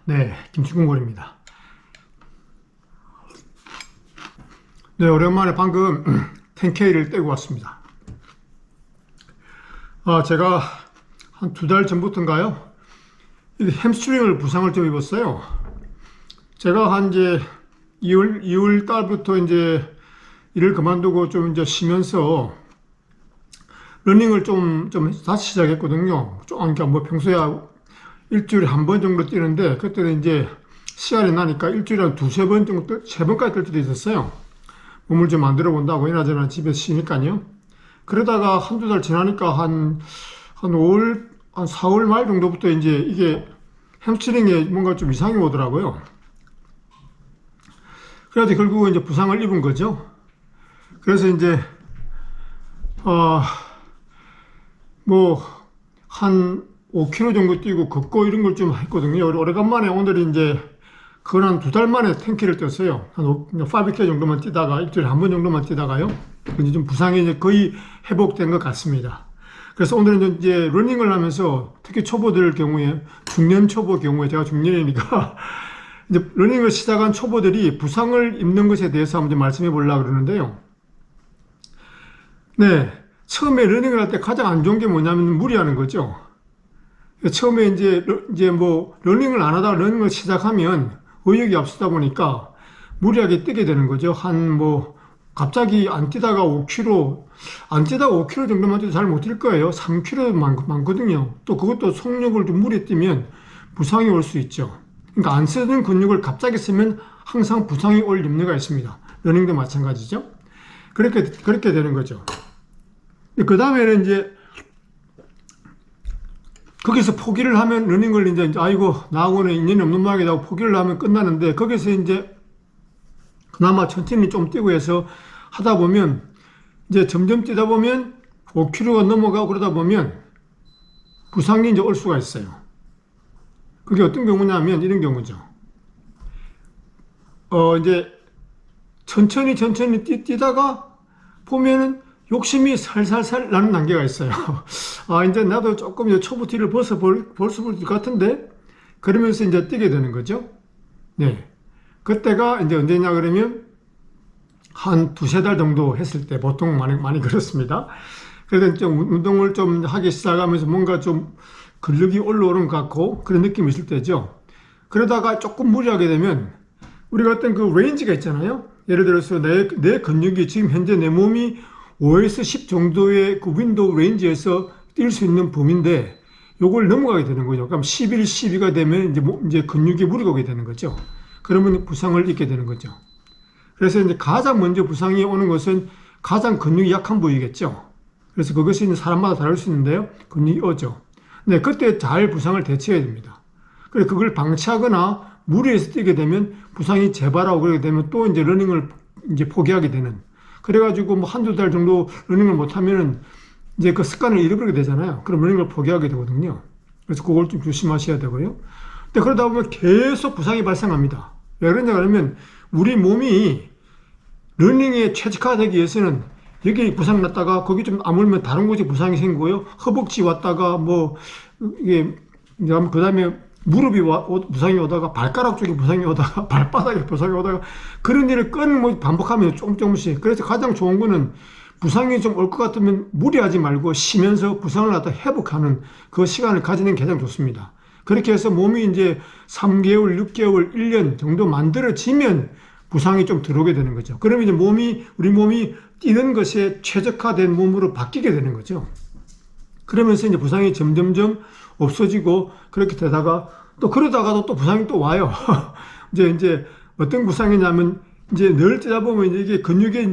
네, 김치국물입니다. 네, 오랜만에 방금 10K를 떼고 왔습니다. 제가 한 2달 전부터인가요? 햄스트링을 부상을 좀 입었어요. 제가 한 이제 2월 달부터 이제 일을 그만두고 좀 이제 쉬면서 러닝을 좀 다시 시작했거든요. 그러니까 뭐 평소에 일주일에 한 번 정도 뛰는데, 그때는 이제 시간이 나니까 일주일에 한 두세 번 정도, 3번까지 뛸 때도 있었어요. 몸을 좀 만들어 본다고, 이나저나 집에서 쉬니까요. 그러다가 한두 달 지나니까 한 4월 말 정도부터 이제 이게 햄스트링에 뭔가 좀 이상이 오더라고요. 그래서 결국은 이제 부상을 입은 거죠. 그래서 이제, 한 5km 정도 뛰고 걷고 이런 걸 좀 했거든요. 오래간만에 오늘 이제 그건 한 2달 만에 10K를 뛰었어요. 한 5K 정도만 뛰다가 일주일에 한 번 정도만 뛰다가요. 이제 좀 부상이 이제 거의 회복된 것 같습니다. 그래서 오늘은 이제 러닝을 하면서 특히 초보들 경우에, 중년 초보 경우에, 제가 중년이니까 이제 러닝을 시작한 초보들이 부상을 입는 것에 대해서 한번 좀 말씀해 보려고 그러는데요. 네. 처음에 러닝을 할 때 가장 안 좋은 게 뭐냐면 무리하는 거죠. 처음에 이제 뭐 러닝을 안 하다가 러닝을 시작하면 의욕이 앞서다 보니까 무리하게 뛰게 되는 거죠. 갑자기 안 뛰다가 5km, 안 뛰다가 5km 정도만 뛰도 잘 못 뛸 거예요. 3km 많거든요. 또 그것도 속력을 좀 무리 뛰면 부상이 올 수 있죠. 그러니까 안 쓰는 근육을 갑자기 쓰면 항상 부상이 올 염려가 있습니다. 러닝도 마찬가지죠. 그렇게 되는 거죠. 그 다음에는 이제 거기서 포기를 하면 러닝을 이제 아이고 나하고는 인연이 없는 모양이라고 포기를 하면 끝나는데, 거기서 이제 그나마 천천히 좀 뛰고 해서 하다 보면 이제 점점 뛰다 보면 5km가 넘어가고 그러다 보면 부상이 이제 올 수가 있어요. 그게 어떤 경우냐면 이런 경우죠. 이제 천천히 뛰다가 보면은 욕심이 살살살 나는 단계가 있어요. 이제 나도 조금 이제 초보 티를 벗어볼 것 같은데? 그러면서 이제 뛰게 되는 거죠. 네. 그때가 이제 언제냐 그러면 한 2~3달 정도 했을 때 보통 많이 그렇습니다. 그래서 좀 운동을 좀 하기 시작하면서 뭔가 좀 근력이 올라오는 것 같고 그런 느낌이 있을 때죠. 그러다가 조금 무리하게 되면 우리가 어떤 그 레인지가 있잖아요. 예를 들어서 내 근육이 지금 현재 내 몸이 5에서 10 정도의 그 윈도우 레인지에서 뛸 수 있는 범위인데 요걸 넘어가게 되는 거죠. 그럼 11, 12가 되면 이제 근육이 무리가 오게 되는 거죠. 그러면 부상을 입게 되는 거죠. 그래서 이제 가장 먼저 부상이 오는 것은 가장 근육이 약한 부위겠죠. 그래서 그것이 이제 사람마다 다를 수 있는데요. 근육이 오죠. 네, 그때 잘 부상을 대처해야 됩니다. 그래서 그걸 방치하거나 무리해서 뛰게 되면 부상이 재발하고 그러게 되면 또 이제 러닝을 이제 포기하게 되는. 그래가지고 뭐 한두 달 정도 러닝을 못하면은 이제 그 습관을 잃어버리게 되잖아요. 그럼 러닝을 포기하게 되거든요. 그래서 그걸 좀 조심하셔야 되고요. 근데 그러다 보면 계속 부상이 발생합니다. 왜 그러냐 그러면 우리 몸이 러닝에 최적화되기 위해서는 여기 부상 났다가 거기 좀 아물면 다른 곳에 부상이 생기고요. 허벅지 왔다가 이게 그 다음에 무릎이 부상이 오다가 발가락 쪽에 부상이 오다가 발바닥에 부상이 오다가 그런 일을 반복하면 조금씩. 그래서 가장 좋은 거는 부상이 좀 올 것 같으면 무리하지 말고 쉬면서 부상을 갖다 회복하는 그 시간을 가지는 게 가장 좋습니다. 그렇게 해서 몸이 이제 3개월, 6개월, 1년 정도 만들어지면 부상이 좀 들어오게 되는 거죠. 그러면 이제 우리 몸이 뛰는 것에 최적화된 몸으로 바뀌게 되는 거죠. 그러면서 이제 부상이 점점점 없어지고 그렇게 되다가 그러다가도 또 부상이 또 와요. 이제 어떤 부상이냐면 이제 늘 뛰다 보면 이게 근육에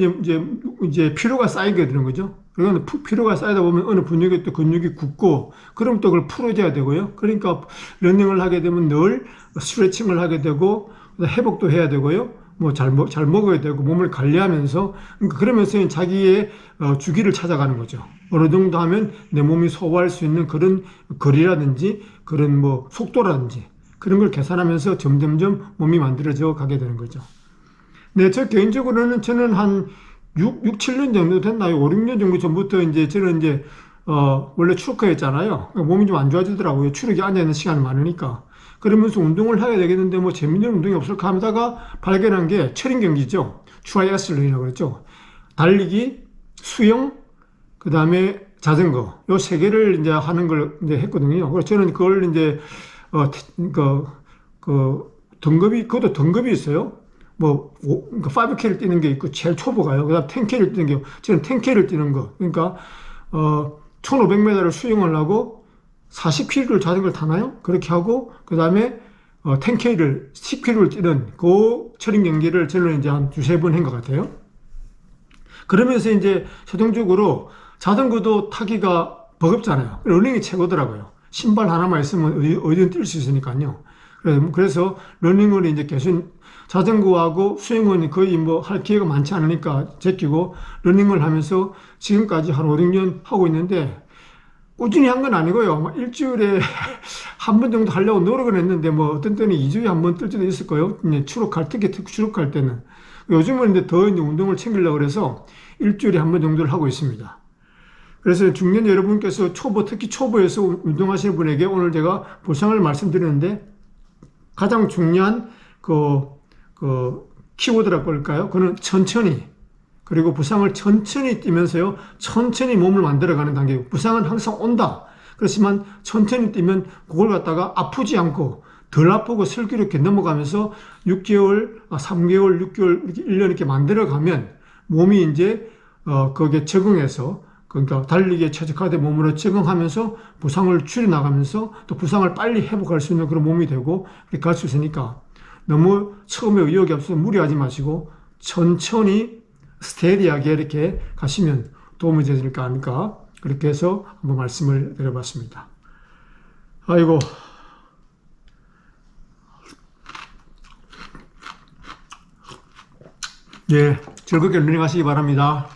이제 피로가 쌓이게 되는 거죠. 그러면 피로가 쌓이다 보면 어느 근육에 또 근육이 굳고 그럼 또 그걸 풀어줘야 되고요. 그러니까 러닝을 하게 되면 늘 스트레칭을 하게 되고 회복도 해야 되고요. 잘 먹어야 되고 몸을 관리하면서 그러면서 자기의 주기를 찾아가는 거죠. 어느 정도 하면 내 몸이 소화할 수 있는 그런 거리라든지 그런 속도라든지 그런 걸 계산하면서 점점점 몸이 만들어져 가게 되는 거죠. 네, 저 개인적으로는 저는 한 7년 정도 됐나요? 5, 6년 정도 전부터 저는 원래 추루커였잖아요. 몸이 좀 안 좋아지더라고요. 추루기 앉아있는 시간이 많으니까. 그러면서 운동을 해야 되겠는데 뭐 재밌는 운동이 없을까 하다가 발견한 게 철인 경기죠. 트라이애슬론이라고 그랬죠. 달리기, 수영, 그 다음에 자전거. 요 세 개를 이제 하는 걸 이제 했거든요. 그래서 저는 그걸 이제, 등급이, 그것도 등급이 있어요. 뭐, 그러니까 5K를 뛰는 게 있고, 제일 초보가요. 그 다음 10K를 뛰는 게, 저는 10K를 뛰는 거. 그러니까, 1500m를 수영을 하고, 40km를 자전거를 타나요? 그렇게 하고, 그 다음에, 10K를, 10km를 뛰는 그 철인 경기를 저는 이제 한 두세 번 한 것 같아요. 그러면서 이제 최종적으로 자전거도 타기가 버겁잖아요. 러닝이 최고더라고요. 신발 하나만 있으면 어디든 뛸 수 있으니까요. 그래서 러닝을 이제 계속 자전거하고 수영은 거의 뭐 할 기회가 많지 않으니까 제끼고 러닝을 하면서 지금까지 한 5, 6년 하고 있는데 꾸준히 한 건 아니고요. 막 일주일에 한 번 정도 하려고 노력을 했는데 뭐 어떤 때는 2주에 한 번 뜰 때도 있을 거예요. 특히 추록할 때는. 요즘은 이제 더 이제 운동을 챙기려고 그래서 일주일에 한 번 정도를 하고 있습니다. 그래서 중년 여러분께서 특히 초보에서 운동하시는 분에게 오늘 제가 보상을 말씀드렸는데 가장 중요한 키워드라고 할까요? 그는 천천히, 그리고 부상을 천천히 뛰면서요, 천천히 몸을 만들어가는 단계고, 부상은 항상 온다. 그렇지만 천천히 뛰면 그걸 갖다가 아프지 않고 덜 아프고 슬기롭게 넘어가면서 6개월, 3개월, 6개월, 이렇게 1년 이렇게 만들어가면 몸이 이제, 거기에 적응해서, 그러니까 달리기에 최적화된 몸으로 적응하면서 부상을 줄여나가면서 또 부상을 빨리 회복할 수 있는 그런 몸이 되고 이렇게 갈 수 있으니까 너무 처음에 의욕이 없어서 무리하지 마시고 천천히 스테디하게 이렇게 가시면 도움이 되실까 하니까 그렇게 해서 한번 말씀을 드려봤습니다. 아이고. 예, 즐겁게 러닝 하시기 바랍니다.